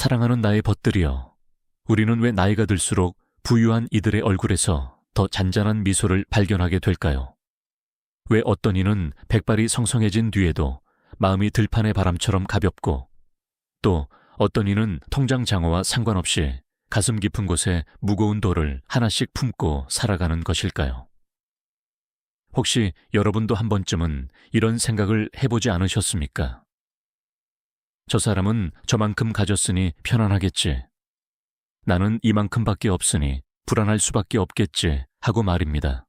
사랑하는 나의 벗들이여, 우리는 왜 나이가 들수록 부유한 이들의 얼굴에서 더 잔잔한 미소를 발견하게 될까요? 왜 어떤 이는 백발이 성성해진 뒤에도 마음이 들판의 바람처럼 가볍고, 또 어떤 이는 통장 장어와 상관없이 가슴 깊은 곳에 무거운 돌을 하나씩 품고 살아가는 것일까요? 혹시 여러분도 한 번쯤은 이런 생각을 해보지 않으셨습니까? 저 사람은 저만큼 가졌으니 편안하겠지. 나는 이만큼밖에 없으니 불안할 수밖에 없겠지 하고 말입니다.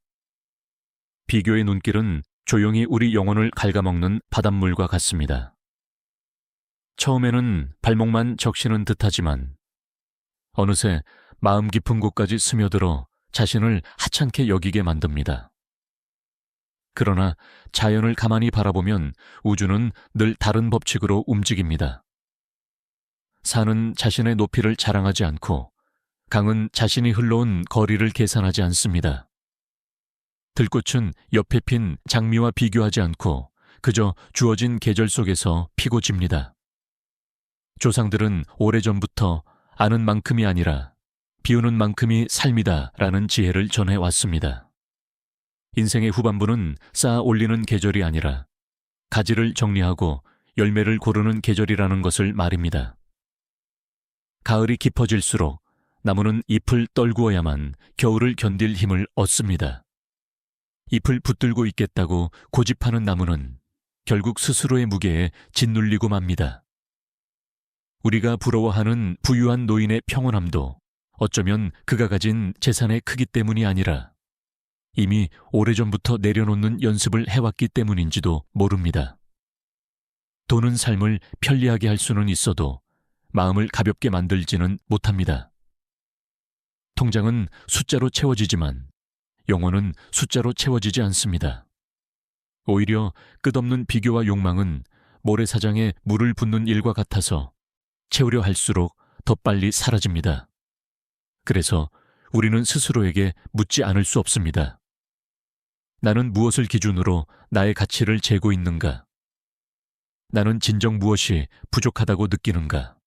비교의 눈길은 조용히 우리 영혼을 갉아먹는 바닷물과 같습니다. 처음에는 발목만 적시는 듯하지만 어느새 마음 깊은 곳까지 스며들어 자신을 하찮게 여기게 만듭니다. 그러나 자연을 가만히 바라보면 우주는 늘 다른 법칙으로 움직입니다. 산은 자신의 높이를 자랑하지 않고 강은 자신이 흘러온 거리를 계산하지 않습니다. 들꽃은 옆에 핀 장미와 비교하지 않고 그저 주어진 계절 속에서 피고 집니다. 조상들은 오래전부터 아는 만큼이 아니라 비우는 만큼이 삶이다 라는 지혜를 전해왔습니다. 인생의 후반부는 쌓아 올리는 계절이 아니라 가지를 정리하고 열매를 고르는 계절이라는 것을 말입니다. 가을이 깊어질수록 나무는 잎을 떨구어야만 겨울을 견딜 힘을 얻습니다. 잎을 붙들고 있겠다고 고집하는 나무는 결국 스스로의 무게에 짓눌리고 맙니다. 우리가 부러워하는 부유한 노인의 평온함도 어쩌면 그가 가진 재산의 크기 때문이 아니라 이미 오래전부터 내려놓는 연습을 해왔기 때문인지도 모릅니다. 돈은 삶을 편리하게 할 수는 있어도 마음을 가볍게 만들지는 못합니다. 통장은 숫자로 채워지지만 영혼은 숫자로 채워지지 않습니다. 오히려 끝없는 비교와 욕망은 모래사장에 물을 붓는 일과 같아서 채우려 할수록 더 빨리 사라집니다. 그래서 우리는 스스로에게 묻지 않을 수 없습니다. 나는 무엇을 기준으로 나의 가치를 재고 있는가? 나는 진정 무엇이 부족하다고 느끼는가?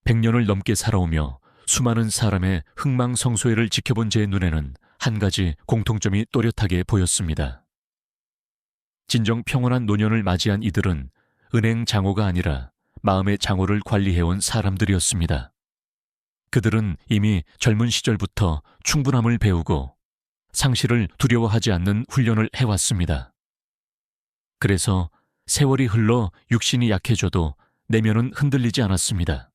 100년을 넘게 살아오며 수많은 사람의 흥망성쇠를 지켜본 제 눈에는 한 가지 공통점이 또렷하게 보였습니다. 진정 평온한 노년을 맞이한 이들은 은행 장호가 아니라 마음의 장호를 관리해온 사람들이었습니다. 그들은 이미 젊은 시절부터 충분함을 배우고 상실을 두려워하지 않는 훈련을 해왔습니다. 그래서 세월이 흘러 육신이 약해져도 내면은 흔들리지 않았습니다.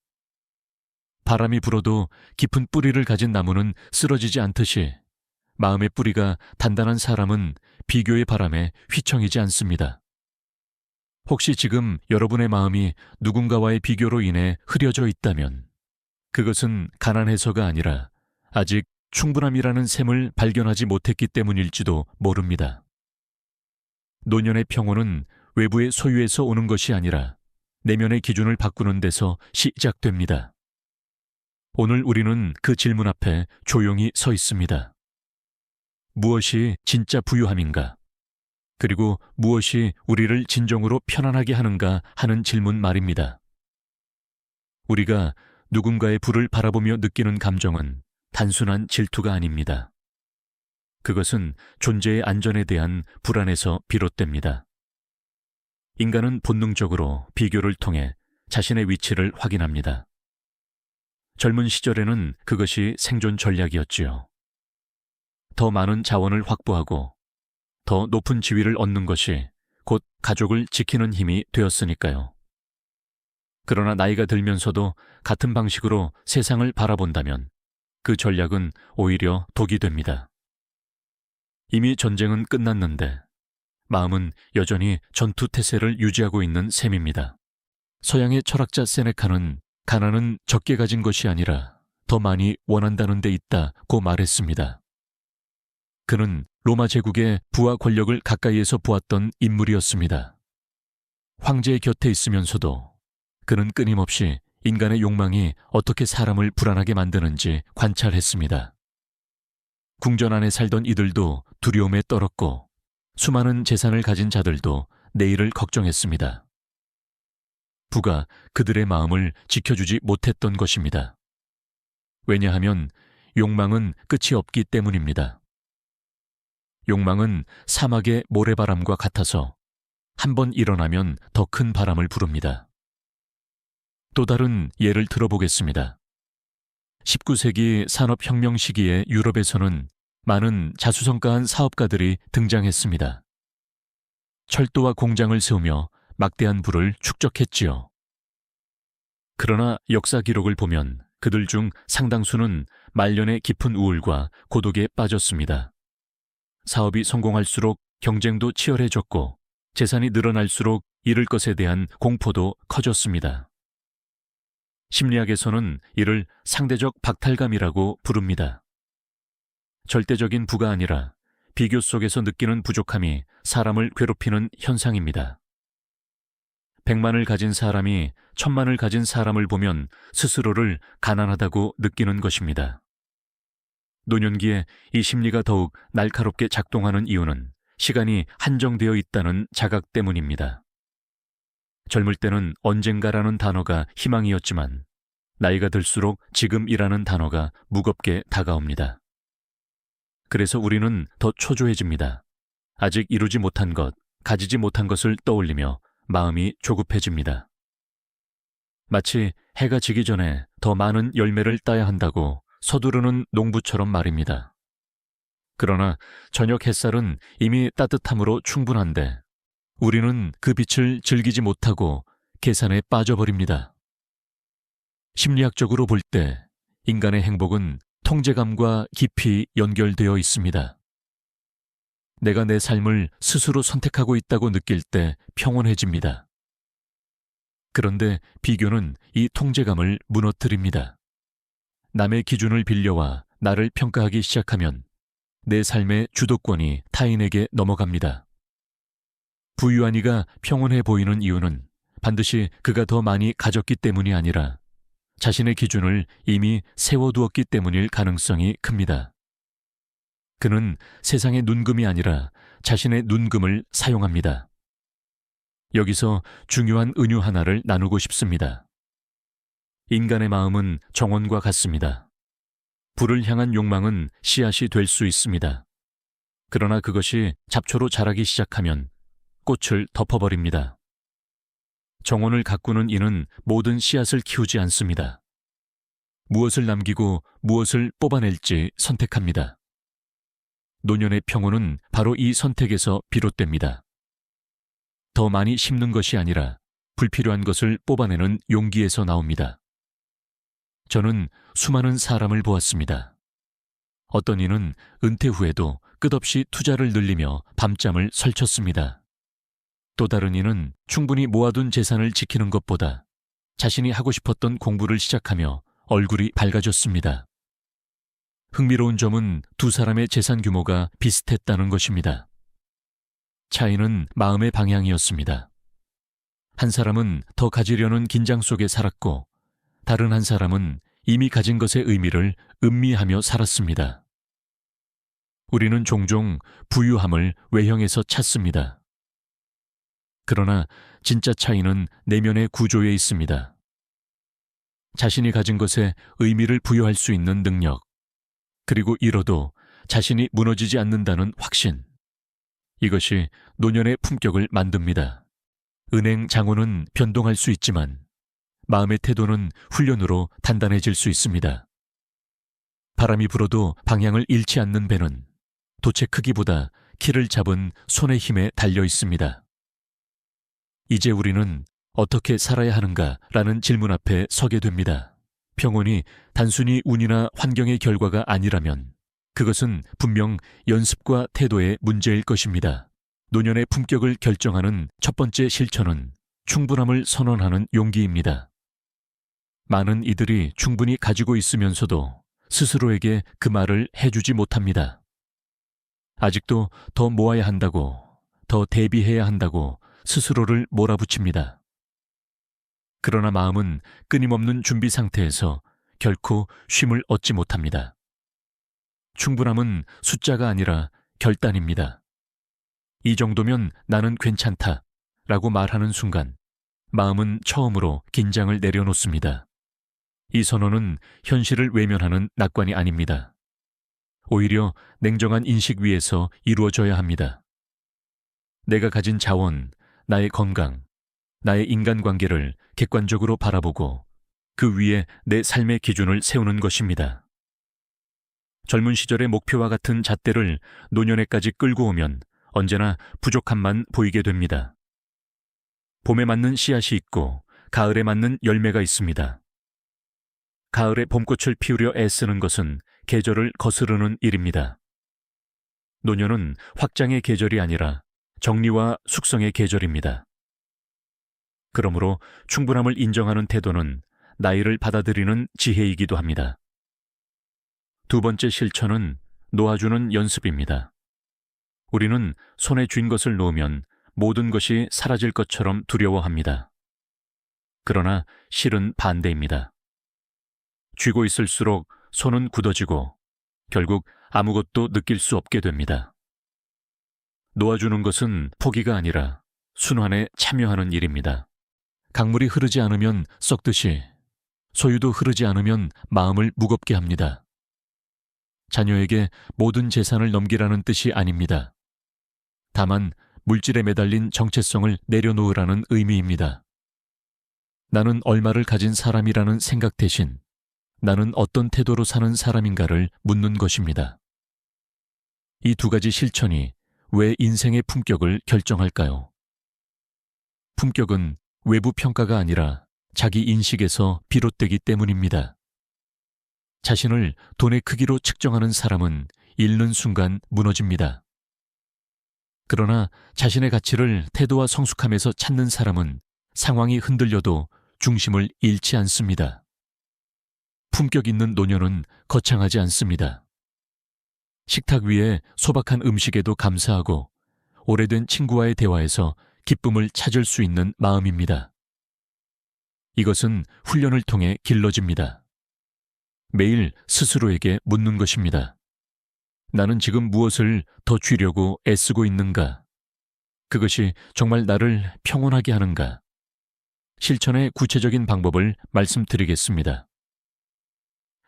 바람이 불어도 깊은 뿌리를 가진 나무는 쓰러지지 않듯이 마음의 뿌리가 단단한 사람은 비교의 바람에 휘청이지 않습니다. 혹시 지금 여러분의 마음이 누군가와의 비교로 인해 흐려져 있다면 그것은 가난해서가 아니라 아직 충분함이라는 셈을 발견하지 못했기 때문일지도 모릅니다. 노년의 평온은 외부의 소유에서 오는 것이 아니라 내면의 기준을 바꾸는 데서 시작됩니다. 오늘 우리는 그 질문 앞에 조용히 서 있습니다. 무엇이 진짜 부유함인가? 그리고 무엇이 우리를 진정으로 편안하게 하는가 하는 질문 말입니다. 우리가 누군가의 부를 바라보며 느끼는 감정은 단순한 질투가 아닙니다. 그것은 존재의 안전에 대한 불안에서 비롯됩니다. 인간은 본능적으로 비교를 통해 자신의 위치를 확인합니다. 젊은 시절에는 그것이 생존 전략이었지요. 더 많은 자원을 확보하고 더 높은 지위를 얻는 것이 곧 가족을 지키는 힘이 되었으니까요. 그러나 나이가 들면서도 같은 방식으로 세상을 바라본다면 그 전략은 오히려 독이 됩니다. 이미 전쟁은 끝났는데 마음은 여전히 전투태세를 유지하고 있는 셈입니다. 서양의 철학자 세네카는 가난은 적게 가진 것이 아니라 더 많이 원한다는 데 있다고 말했습니다. 그는 로마 제국의 부와 권력을 가까이에서 보았던 인물이었습니다. 황제의 곁에 있으면서도 그는 끊임없이 인간의 욕망이 어떻게 사람을 불안하게 만드는지 관찰했습니다. 궁전 안에 살던 이들도 두려움에 떨었고 수많은 재산을 가진 자들도 내일을 걱정했습니다. 부가 그들의 마음을 지켜주지 못했던 것입니다. 왜냐하면 욕망은 끝이 없기 때문입니다. 욕망은 사막의 모래바람과 같아서 한 번 일어나면 더 큰 바람을 부릅니다. 또 다른 예를 들어보겠습니다. 19세기 산업혁명 시기에 유럽에서는 많은 자수성가한 사업가들이 등장했습니다. 철도와 공장을 세우며 막대한 부를 축적했지요. 그러나 역사 기록을 보면 그들 중 상당수는 말년의 깊은 우울과 고독에 빠졌습니다. 사업이 성공할수록 경쟁도 치열해졌고 재산이 늘어날수록 잃을 것에 대한 공포도 커졌습니다. 심리학에서는 이를 상대적 박탈감이라고 부릅니다. 절대적인 부가 아니라 비교 속에서 느끼는 부족함이 사람을 괴롭히는 현상입니다. 100만을 가진 사람이 1000만을 가진 사람을 보면 스스로를 가난하다고 느끼는 것입니다. 노년기에 이 심리가 더욱 날카롭게 작동하는 이유는 시간이 한정되어 있다는 자각 때문입니다. 젊을 때는 언젠가라는 단어가 희망이었지만 나이가 들수록 지금이라는 단어가 무겁게 다가옵니다. 그래서 우리는 더 초조해집니다. 아직 이루지 못한 것, 가지지 못한 것을 떠올리며 마음이 조급해집니다. 마치 해가 지기 전에 더 많은 열매를 따야 한다고 서두르는 농부처럼 말입니다. 그러나 저녁 햇살은 이미 따뜻함으로 충분한데 우리는 그 빛을 즐기지 못하고 계산에 빠져버립니다. 심리학적으로 볼 때 인간의 행복은 통제감과 깊이 연결되어 있습니다. 내가 내 삶을 스스로 선택하고 있다고 느낄 때 평온해집니다. 그런데 비교는 이 통제감을 무너뜨립니다. 남의 기준을 빌려와 나를 평가하기 시작하면 내 삶의 주도권이 타인에게 넘어갑니다. 부유한 이가 평온해 보이는 이유는 반드시 그가 더 많이 가졌기 때문이 아니라 자신의 기준을 이미 세워두었기 때문일 가능성이 큽니다. 그는 세상의 눈금이 아니라 자신의 눈금을 사용합니다. 여기서 중요한 은유 하나를 나누고 싶습니다. 인간의 마음은 정원과 같습니다. 불을 향한 욕망은 씨앗이 될 수 있습니다. 그러나 그것이 잡초로 자라기 시작하면 꽃을 덮어버립니다. 정원을 가꾸는 이는 모든 씨앗을 키우지 않습니다. 무엇을 남기고 무엇을 뽑아낼지 선택합니다. 노년의 평온은 바로 이 선택에서 비롯됩니다. 더 많이 심는 것이 아니라 불필요한 것을 뽑아내는 용기에서 나옵니다. 저는 수많은 사람을 보았습니다. 어떤 이는 은퇴 후에도 끝없이 투자를 늘리며 밤잠을 설쳤습니다. 또 다른 이는 충분히 모아둔 재산을 지키는 것보다 자신이 하고 싶었던 공부를 시작하며 얼굴이 밝아졌습니다. 흥미로운 점은 두 사람의 재산 규모가 비슷했다는 것입니다. 차이는 마음의 방향이었습니다. 한 사람은 더 가지려는 긴장 속에 살았고 다른 한 사람은 이미 가진 것의 의미를 음미하며 살았습니다. 우리는 종종 부유함을 외형에서 찾습니다. 그러나 진짜 차이는 내면의 구조에 있습니다. 자신이 가진 것에 의미를 부여할 수 있는 능력, 그리고 잃어도 자신이 무너지지 않는다는 확신. 이것이 노년의 품격을 만듭니다. 은행 장원은 변동할 수 있지만 마음의 태도는 훈련으로 단단해질 수 있습니다. 바람이 불어도 방향을 잃지 않는 배는 돛의 크기보다 키를 잡은 손의 힘에 달려 있습니다. 이제 우리는 어떻게 살아야 하는가라는 질문 앞에 서게 됩니다. 평온이 단순히 운이나 환경의 결과가 아니라면 그것은 분명 연습과 태도의 문제일 것입니다. 노년의 품격을 결정하는 첫 번째 실천은 충분함을 선언하는 용기입니다. 많은 이들이 충분히 가지고 있으면서도 스스로에게 그 말을 해주지 못합니다. 아직도 더 모아야 한다고, 더 대비해야 한다고 스스로를 몰아붙입니다. 그러나 마음은 끊임없는 준비 상태에서 결코 쉼을 얻지 못합니다. 충분함은 숫자가 아니라 결단입니다. 이 정도면 나는 괜찮다 라고 말하는 순간 마음은 처음으로 긴장을 내려놓습니다. 이 선언은 현실을 외면하는 낙관이 아닙니다. 오히려 냉정한 인식 위에서 이루어져야 합니다. 내가 가진 자원, 나의 건강, 나의 인간관계를 객관적으로 바라보고 그 위에 내 삶의 기준을 세우는 것입니다. 젊은 시절의 목표와 같은 잣대를 노년에까지 끌고 오면 언제나 부족함만 보이게 됩니다. 봄에 맞는 씨앗이 있고 가을에 맞는 열매가 있습니다. 가을에 봄꽃을 피우려 애쓰는 것은 계절을 거스르는 일입니다. 노년은 확장의 계절이 아니라 정리와 숙성의 계절입니다. 그러므로 충분함을 인정하는 태도는 나이를 받아들이는 지혜이기도 합니다. 두 번째 실천은 놓아주는 연습입니다. 우리는 손에 쥔 것을 놓으면 모든 것이 사라질 것처럼 두려워합니다. 그러나 실은 반대입니다. 쥐고 있을수록 손은 굳어지고 결국 아무것도 느낄 수 없게 됩니다. 놓아주는 것은 포기가 아니라 순환에 참여하는 일입니다. 강물이 흐르지 않으면 썩듯이 소유도 흐르지 않으면 마음을 무겁게 합니다. 자녀에게 모든 재산을 넘기라는 뜻이 아닙니다. 다만 물질에 매달린 정체성을 내려놓으라는 의미입니다. 나는 얼마를 가진 사람이라는 생각 대신 나는 어떤 태도로 사는 사람인가를 묻는 것입니다. 이 두 가지 실천이 왜 인생의 품격을 결정할까요? 품격은 외부 평가가 아니라 자기 인식에서 비롯되기 때문입니다. 자신을 돈의 크기로 측정하는 사람은 잃는 순간 무너집니다. 그러나 자신의 가치를 태도와 성숙함에서 찾는 사람은 상황이 흔들려도 중심을 잃지 않습니다. 품격 있는 노년은 거창하지 않습니다. 식탁 위에 소박한 음식에도 감사하고 오래된 친구와의 대화에서 기쁨을 찾을 수 있는 마음입니다. 이것은 훈련을 통해 길러집니다. 매일 스스로에게 묻는 것입니다. 나는 지금 무엇을 더 쥐려고 애쓰고 있는가? 그것이 정말 나를 평온하게 하는가? 실천의 구체적인 방법을 말씀드리겠습니다.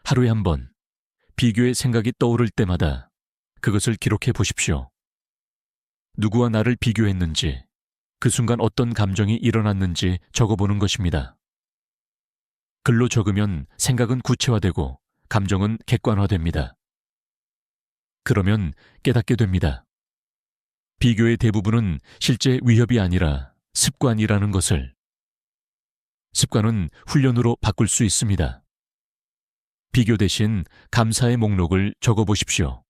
하루에 한 번, 비교의 생각이 떠오를 때마다 그것을 기록해 보십시오. 누구와 나를 비교했는지, 그 순간 어떤 감정이 일어났는지 적어보는 것입니다. 글로 적으면 생각은 구체화되고 감정은 객관화됩니다. 그러면 깨닫게 됩니다. 비교의 대부분은 실제 위협이 아니라 습관이라는 것을. 습관은 훈련으로 바꿀 수 있습니다. 비교 대신 감사의 목록을 적어보십시오.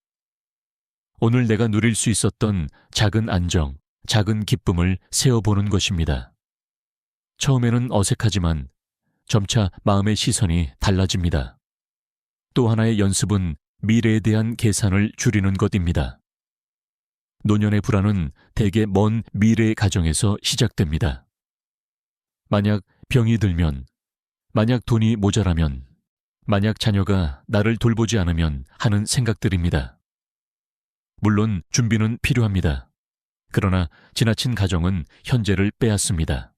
오늘 내가 누릴 수 있었던 작은 안정, 작은 기쁨을 세어보는 것입니다. 처음에는 어색하지만 점차 마음의 시선이 달라집니다. 또 하나의 연습은 미래에 대한 계산을 줄이는 것입니다. 노년의 불안은 대개 먼 미래의 가정에서 시작됩니다. 만약 병이 들면, 만약 돈이 모자라면, 만약 자녀가 나를 돌보지 않으면 하는 생각들입니다. 물론 준비는 필요합니다. 그러나 지나친 가정은 현재를 빼앗습니다.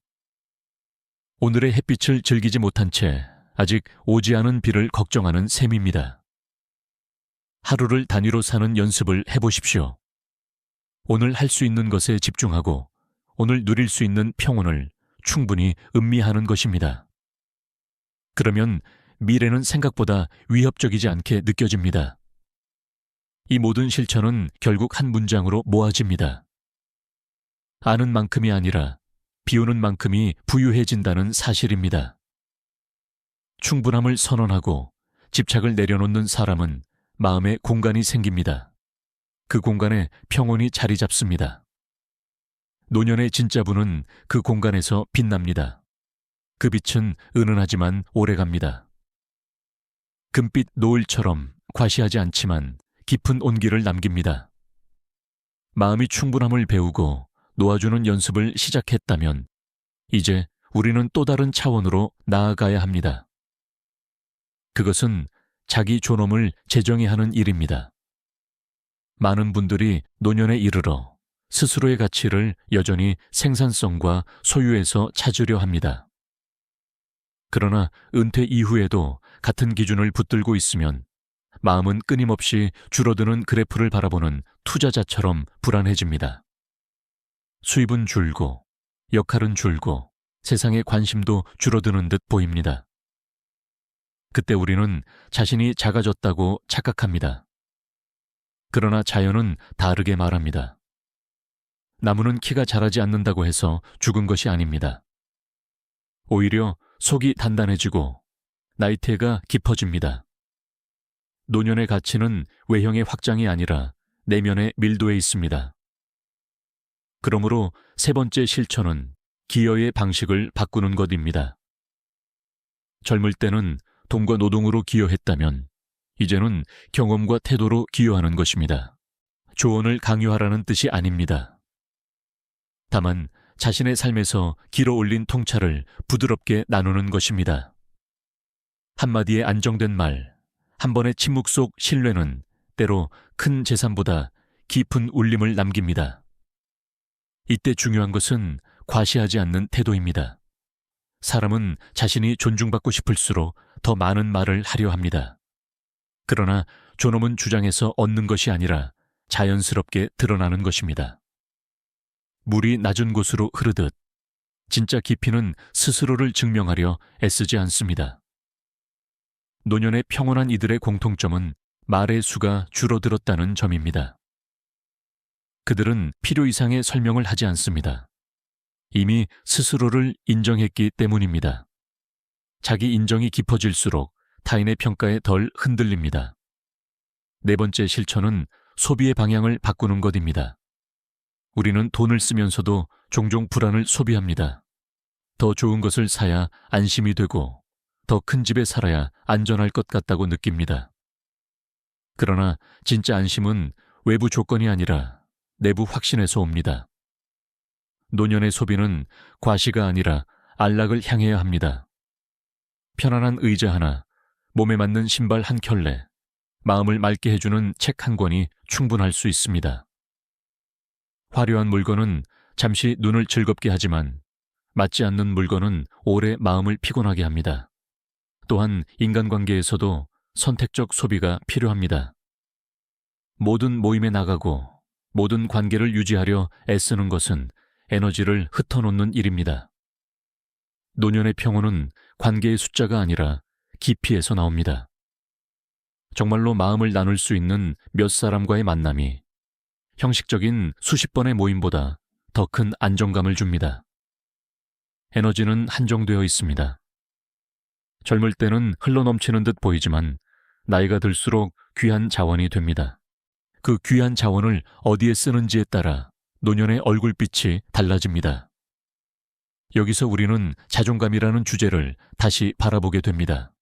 오늘의 햇빛을 즐기지 못한 채 아직 오지 않은 비를 걱정하는 셈입니다. 하루를 단위로 사는 연습을 해보십시오. 오늘 할 수 있는 것에 집중하고 오늘 누릴 수 있는 평온을 충분히 음미하는 것입니다. 그러면 미래는 생각보다 위협적이지 않게 느껴집니다. 이 모든 실천은 결국 한 문장으로 모아집니다. 아는 만큼이 아니라 비우는 만큼이 부유해진다는 사실입니다. 충분함을 선언하고 집착을 내려놓는 사람은 마음에 공간이 생깁니다. 그 공간에 평온이 자리 잡습니다. 노년의 진짜 부는 그 공간에서 빛납니다. 그 빛은 은은하지만 오래갑니다. 금빛 노을처럼 과시하지 않지만 깊은 온기를 남깁니다. 마음이 충분함을 배우고 놓아주는 연습을 시작했다면 이제 우리는 또 다른 차원으로 나아가야 합니다. 그것은 자기 존엄을 재정의하는 일입니다. 많은 분들이 노년에 이르러 스스로의 가치를 여전히 생산성과 소유에서 찾으려 합니다. 그러나 은퇴 이후에도 같은 기준을 붙들고 있으면 마음은 끊임없이 줄어드는 그래프를 바라보는 투자자처럼 불안해집니다. 수입은 줄고 역할은 줄고 세상의 관심도 줄어드는 듯 보입니다. 그때 우리는 자신이 작아졌다고 착각합니다. 그러나 자연은 다르게 말합니다. 나무는 키가 자라지 않는다고 해서 죽은 것이 아닙니다. 오히려 속이 단단해지고 나이테가 깊어집니다. 노년의 가치는 외형의 확장이 아니라 내면의 밀도에 있습니다. 그러므로 세 번째 실천은 기여의 방식을 바꾸는 것입니다. 젊을 때는 돈과 노동으로 기여했다면 이제는 경험과 태도로 기여하는 것입니다. 조언을 강요하라는 뜻이 아닙니다. 다만 자신의 삶에서 길어 올린 통찰을 부드럽게 나누는 것입니다. 한마디의 안정된 말, 한 번의 침묵 속 신뢰는 때로 큰 재산보다 깊은 울림을 남깁니다. 이때 중요한 것은 과시하지 않는 태도입니다. 사람은 자신이 존중받고 싶을수록 더 많은 말을 하려 합니다. 그러나 존엄은 주장해서 얻는 것이 아니라 자연스럽게 드러나는 것입니다. 물이 낮은 곳으로 흐르듯 진짜 깊이는 스스로를 증명하려 애쓰지 않습니다. 노년의 평온한 이들의 공통점은 말의 수가 줄어들었다는 점입니다. 그들은 필요 이상의 설명을 하지 않습니다. 이미 스스로를 인정했기 때문입니다. 자기 인정이 깊어질수록 타인의 평가에 덜 흔들립니다. 네 번째 실천은 소비의 방향을 바꾸는 것입니다. 우리는 돈을 쓰면서도 종종 불안을 소비합니다. 더 좋은 것을 사야 안심이 되고 더 큰 집에 살아야 안전할 것 같다고 느낍니다. 그러나 진짜 안심은 외부 조건이 아니라 내부 확신에서 옵니다. 노년의 소비는 과시가 아니라 안락을 향해야 합니다. 편안한 의자 하나, 몸에 맞는 신발 한 켤레, 마음을 맑게 해주는 책 한 권이 충분할 수 있습니다. 화려한 물건은 잠시 눈을 즐겁게 하지만 맞지 않는 물건은 오래 마음을 피곤하게 합니다. 또한 인간관계에서도 선택적 소비가 필요합니다. 모든 모임에 나가고 모든 관계를 유지하려 애쓰는 것은 에너지를 흩어놓는 일입니다. 노년의 평온은 관계의 숫자가 아니라 깊이에서 나옵니다. 정말로 마음을 나눌 수 있는 몇 사람과의 만남이 형식적인 수십 번의 모임보다 더 큰 안정감을 줍니다. 에너지는 한정되어 있습니다. 젊을 때는 흘러넘치는 듯 보이지만 나이가 들수록 귀한 자원이 됩니다. 그 귀한 자원을 어디에 쓰는지에 따라 노년의 얼굴빛이 달라집니다. 여기서 우리는 자존감이라는 주제를 다시 바라보게 됩니다.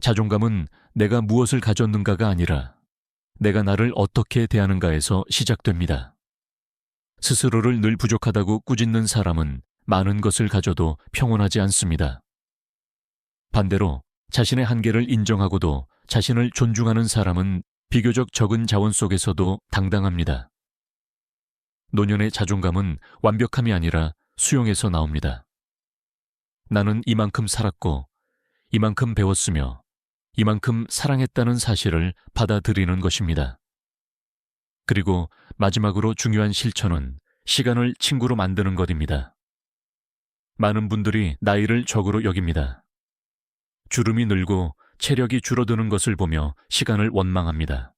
자존감은 내가 무엇을 가졌는가가 아니라 내가 나를 어떻게 대하는가에서 시작됩니다. 스스로를 늘 부족하다고 꾸짖는 사람은 많은 것을 가져도 평온하지 않습니다. 반대로 자신의 한계를 인정하고도 자신을 존중하는 사람은 비교적 적은 자원 속에서도 당당합니다. 노년의 자존감은 완벽함이 아니라 수용에서 나옵니다. 나는 이만큼 살았고 이만큼 배웠으며 이만큼 사랑했다는 사실을 받아들이는 것입니다. 그리고 마지막으로 중요한 실천은 시간을 친구로 만드는 것입니다. 많은 분들이 나이를 적으로 여깁니다. 주름이 늘고 체력이 줄어드는 것을 보며 시간을 원망합니다.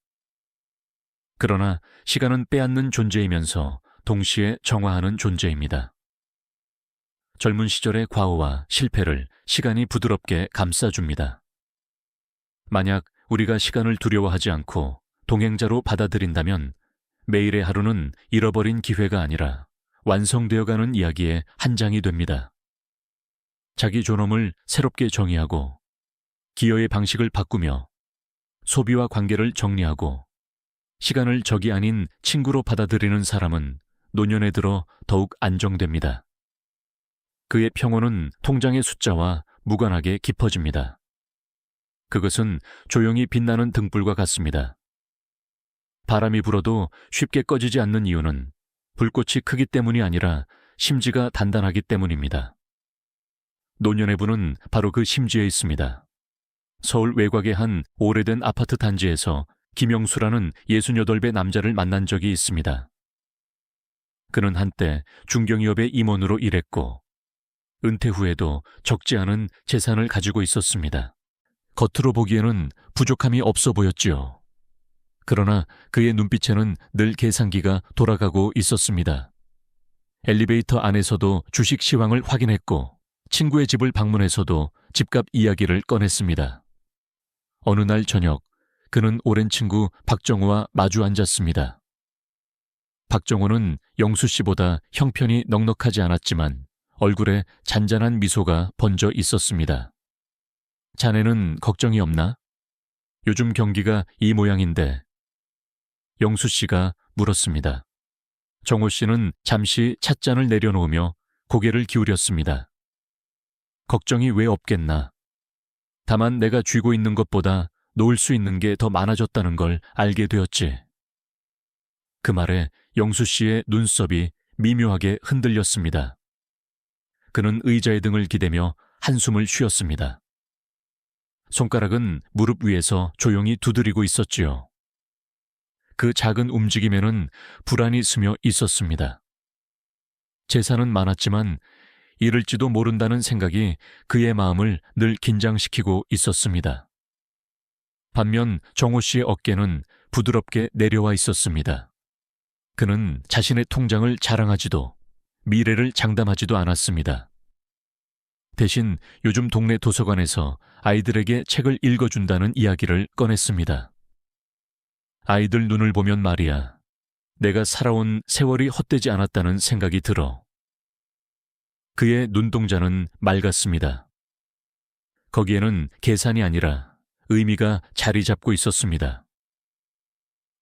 그러나 시간은 빼앗는 존재이면서 동시에 정화하는 존재입니다. 젊은 시절의 과오와 실패를 시간이 부드럽게 감싸줍니다. 만약 우리가 시간을 두려워하지 않고 동행자로 받아들인다면 매일의 하루는 잃어버린 기회가 아니라 완성되어가는 이야기의 한 장이 됩니다. 자기 존엄을 새롭게 정의하고 기여의 방식을 바꾸며 소비와 관계를 정리하고 시간을 적이 아닌 친구로 받아들이는 사람은 노년에 들어 더욱 안정됩니다. 그의 평온은 통장의 숫자와 무관하게 깊어집니다. 그것은 조용히 빛나는 등불과 같습니다. 바람이 불어도 쉽게 꺼지지 않는 이유는 불꽃이 크기 때문이 아니라 심지가 단단하기 때문입니다. 노년의 분은 바로 그 심지에 있습니다. 서울 외곽의 한 오래된 아파트 단지에서 김영수라는 68배 남자를 만난 적이 있습니다. 그는 한때 중경기업의 임원으로 일했고 은퇴 후에도 적지 않은 재산을 가지고 있었습니다. 겉으로 보기에는 부족함이 없어 보였지요. 그러나 그의 눈빛에는 늘 계산기가 돌아가고 있었습니다. 엘리베이터 안에서도 주식 시황을 확인했고 친구의 집을 방문해서도 집값 이야기를 꺼냈습니다. 어느 날 저녁 그는 오랜 친구 박정호와 마주 앉았습니다. 박정호는 영수 씨보다 형편이 넉넉하지 않았지만 얼굴에 잔잔한 미소가 번져 있었습니다. 자네는 걱정이 없나? 요즘 경기가 이 모양인데. 영수 씨가 물었습니다. 정호 씨는 잠시 찻잔을 내려놓으며 고개를 기울였습니다. 걱정이 왜 없겠나. 다만 내가 쥐고 있는 것보다 놓을 수 있는 게 더 많아졌다는 걸 알게 되었지. 그 말에 영수 씨의 눈썹이 미묘하게 흔들렸습니다. 그는 의자의 등을 기대며 한숨을 쉬었습니다. 손가락은 무릎 위에서 조용히 두드리고 있었지요. 그 작은 움직임에는 불안이 스며 있었습니다. 재산은 많았지만 잃을지도 모른다는 생각이 그의 마음을 늘 긴장시키고 있었습니다. 반면 정호 씨의 어깨는 부드럽게 내려와 있었습니다. 그는 자신의 통장을 자랑하지도 미래를 장담하지도 않았습니다. 대신 요즘 동네 도서관에서 아이들에게 책을 읽어준다는 이야기를 꺼냈습니다. 아이들 눈을 보면 말이야, 내가 살아온 세월이 헛되지 않았다는 생각이 들어. 그의 눈동자는 맑았습니다. 거기에는 계산이 아니라 의미가 자리 잡고 있었습니다.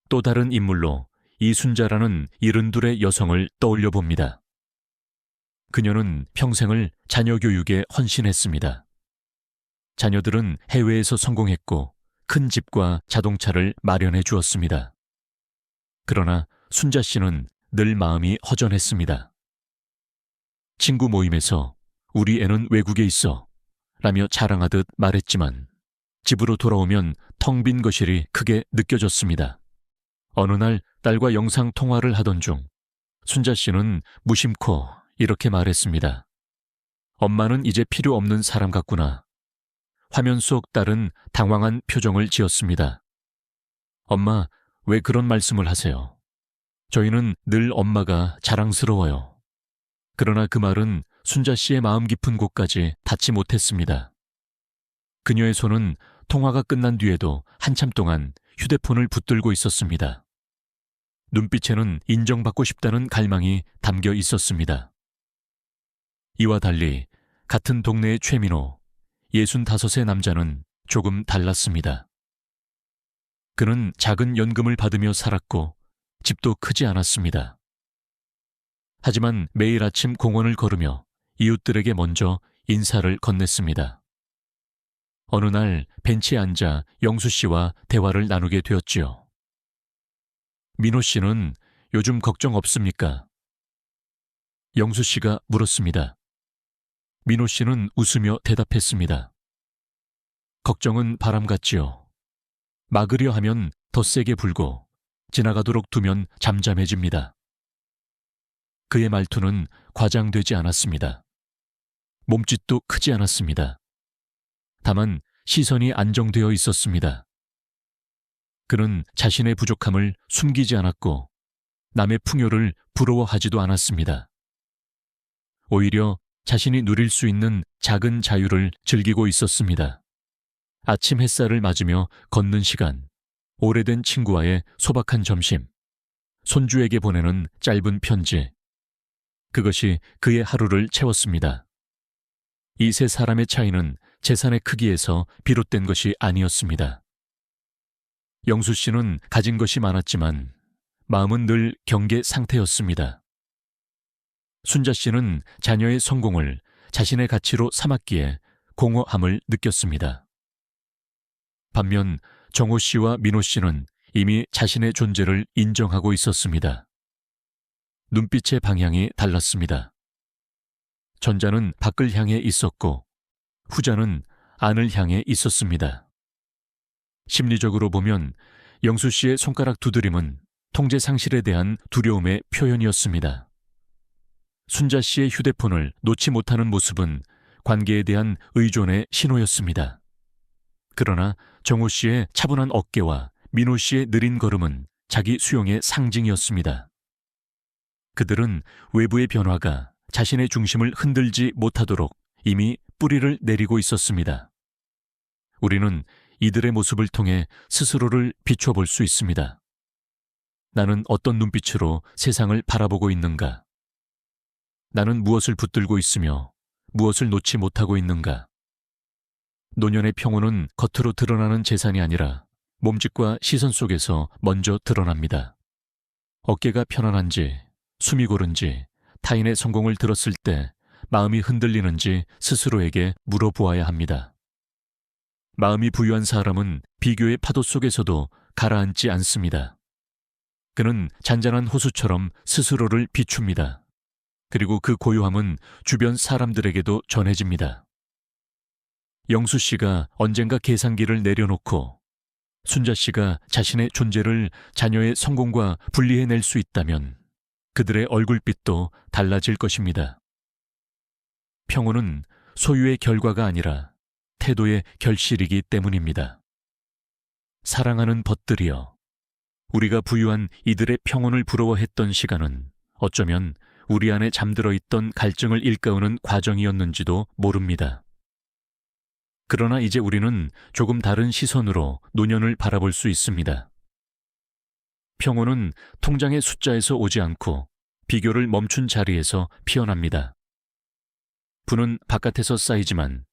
또 다른 인물로 이순자라는 72의 여성을 떠올려 봅니다. 그녀는 평생을 자녀 교육에 헌신했습니다. 자녀들은 해외에서 성공했고 큰 집과 자동차를 마련해 주었습니다. 그러나 순자 씨는 늘 마음이 허전했습니다. 친구 모임에서 우리 애는 외국에 있어 라며 자랑하듯 말했지만 집으로 돌아오면 텅 빈 거실이 크게 느껴졌습니다. 어느 날 딸과 영상 통화를 하던 중 순자 씨는 무심코 이렇게 말했습니다. 엄마는 이제 필요 없는 사람 같구나. 화면 속 딸은 당황한 표정을 지었습니다. 엄마, 왜 그런 말씀을 하세요? 저희는 늘 엄마가 자랑스러워요. 그러나 그 말은 순자 씨의 마음 깊은 곳까지 닿지 못했습니다. 그녀의 손은 통화가 끝난 뒤에도 한참 동안 휴대폰을 붙들고 있었습니다. 눈빛에는 인정받고 싶다는 갈망이 담겨 있었습니다. 이와 달리 같은 동네의 최민호, 65의 남자는 조금 달랐습니다. 그는 작은 연금을 받으며 살았고 집도 크지 않았습니다. 하지만 매일 아침 공원을 걸으며 이웃들에게 먼저 인사를 건넸습니다. 어느 날 벤치에 앉아 영수 씨와 대화를 나누게 되었지요. 민호 씨는 요즘 걱정 없습니까? 영수 씨가 물었습니다. 민호 씨는 웃으며 대답했습니다. 걱정은 바람 같지요. 막으려 하면 더 세게 불고 지나가도록 두면 잠잠해집니다. 그의 말투는 과장되지 않았습니다. 몸짓도 크지 않았습니다. 다만 시선이 안정되어 있었습니다. 그는 자신의 부족함을 숨기지 않았고 남의 풍요를 부러워하지도 않았습니다. 오히려 자신이 누릴 수 있는 작은 자유를 즐기고 있었습니다. 아침 햇살을 맞으며 걷는 시간, 오래된 친구와의 소박한 점심, 손주에게 보내는 짧은 편지. 그것이 그의 하루를 채웠습니다. 이 세 사람의 차이는 재산의 크기에서 비롯된 것이 아니었습니다. 영수 씨는 가진 것이 많았지만 마음은 늘 경계 상태였습니다. 순자 씨는 자녀의 성공을 자신의 가치로 삼았기에 공허함을 느꼈습니다. 반면 정호 씨와 민호 씨는 이미 자신의 존재를 인정하고 있었습니다. 눈빛의 방향이 달랐습니다. 전자는 밖을 향해 있었고 후자는 안을 향해 있었습니다. 심리적으로 보면 영수 씨의 손가락 두드림은 통제 상실에 대한 두려움의 표현이었습니다. 순자 씨의 휴대폰을 놓지 못하는 모습은 관계에 대한 의존의 신호였습니다. 그러나 정호 씨의 차분한 어깨와 민호 씨의 느린 걸음은 자기 수용의 상징이었습니다. 그들은 외부의 변화가 자신의 중심을 흔들지 못하도록 이미 뿌리를 내리고 있었습니다. 우리는 이들의 모습을 통해 스스로를 비춰볼 수 있습니다. 나는 어떤 눈빛으로 세상을 바라보고 있는가? 나는 무엇을 붙들고 있으며 무엇을 놓지 못하고 있는가? 노년의 평온은 겉으로 드러나는 재산이 아니라 몸짓과 시선 속에서 먼저 드러납니다. 어깨가 편안한지, 숨이 고른지, 타인의 성공을 들었을 때 마음이 흔들리는지 스스로에게 물어보아야 합니다. 마음이 부유한 사람은 비교의 파도 속에서도 가라앉지 않습니다. 그는 잔잔한 호수처럼 스스로를 비춥니다. 그리고 그 고요함은 주변 사람들에게도 전해집니다. 영수 씨가 언젠가 계산기를 내려놓고 순자 씨가 자신의 존재를 자녀의 성공과 분리해낼 수 있다면 그들의 얼굴빛도 달라질 것입니다. 평온은 소유의 결과가 아니라 태도의 결실이기 때문입니다. 사랑하는 벗들이여, 우리가 부유한 이들의 평온을 부러워했던 시간은 어쩌면 우리 안에 잠들어 있던 갈증을 일깨우는 과정이었는지도 모릅니다. 그러나 이제 우리는 조금 다른 시선으로 노년을 바라볼 수 있습니다. 평온은 통장의 숫자에서 오지 않고 비교를 멈춘 자리에서 피어납니다. 분은 바깥에서 쌓이지만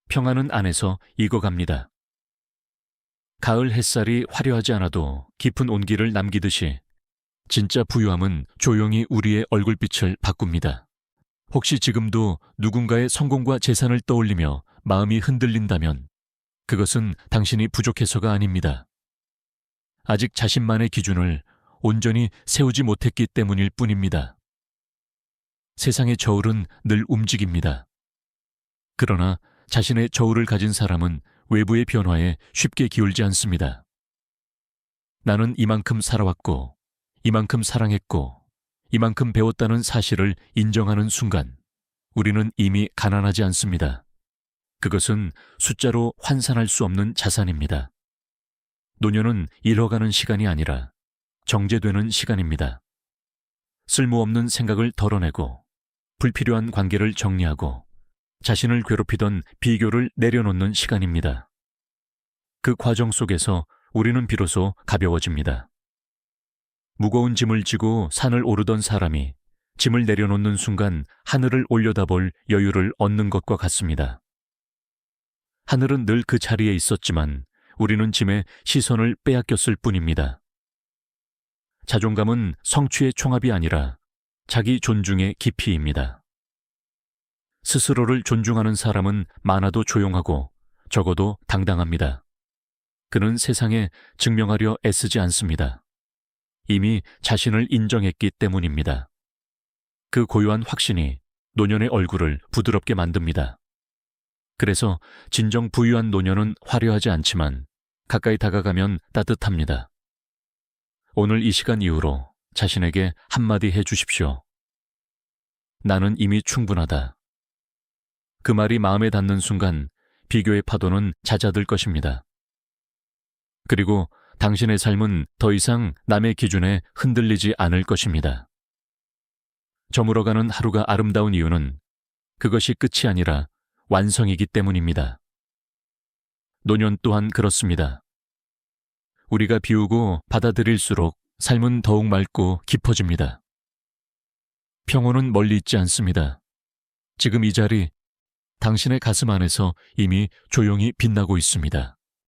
평안은 안에서 익어갑니다. 가을 햇살이 화려하지 않아도 깊은 온기를 남기듯이 진짜 부유함은 조용히 우리의 얼굴빛을 바꿉니다. 혹시 지금도 누군가의 성공과 재산을 떠올리며 마음이 흔들린다면 그것은 당신이 부족해서가 아닙니다. 아직 자신만의 기준을 온전히 세우지 못했기 때문일 뿐입니다. 세상의 저울은 늘 움직입니다. 그러나 자신의 저울을 가진 사람은 외부의 변화에 쉽게 기울지 않습니다. 나는 이만큼 살아왔고, 이만큼 사랑했고, 이만큼 배웠다는 사실을 인정하는 순간 우리는 이미 가난하지 않습니다. 그것은 숫자로 환산할 수 없는 자산입니다. 노년은 잃어가는 시간이 아니라 정제되는 시간입니다. 쓸모없는 생각을 덜어내고 불필요한 관계를 정리하고 자신을 괴롭히던 비교를 내려놓는 시간입니다. 그 과정 속에서 우리는 비로소 가벼워집니다. 무거운 짐을 지고 산을 오르던 사람이 짐을 내려놓는 순간 하늘을 올려다볼 여유를 얻는 것과 같습니다. 하늘은 늘 그 자리에 있었지만 우리는 짐에 시선을 빼앗겼을 뿐입니다. 자존감은 성취의 총합이 아니라 자기 존중의 깊이입니다. 스스로를 존중하는 사람은 많아도 조용하고 적어도 당당합니다. 그는 세상에 증명하려 애쓰지 않습니다. 이미 자신을 인정했기 때문입니다. 그 고요한 확신이 노년의 얼굴을 부드럽게 만듭니다. 그래서 진정 부유한 노년은 화려하지 않지만 가까이 다가가면 따뜻합니다. 오늘 이 시간 이후로 자신에게 한마디 해주십시오. 나는 이미 충분하다. 그 말이 마음에 닿는 순간 비교의 파도는 잦아들 것입니다. 그리고 당신의 삶은 더 이상 남의 기준에 흔들리지 않을 것입니다. 저물어가는 하루가 아름다운 이유는 그것이 끝이 아니라 완성이기 때문입니다. 노년 또한 그렇습니다. 우리가 비우고 받아들일수록 삶은 더욱 맑고 깊어집니다. 평온은 멀리 있지 않습니다. 지금 이 자리, 당신의 가슴 안에서 이미 조용히 빛나고 있습니다.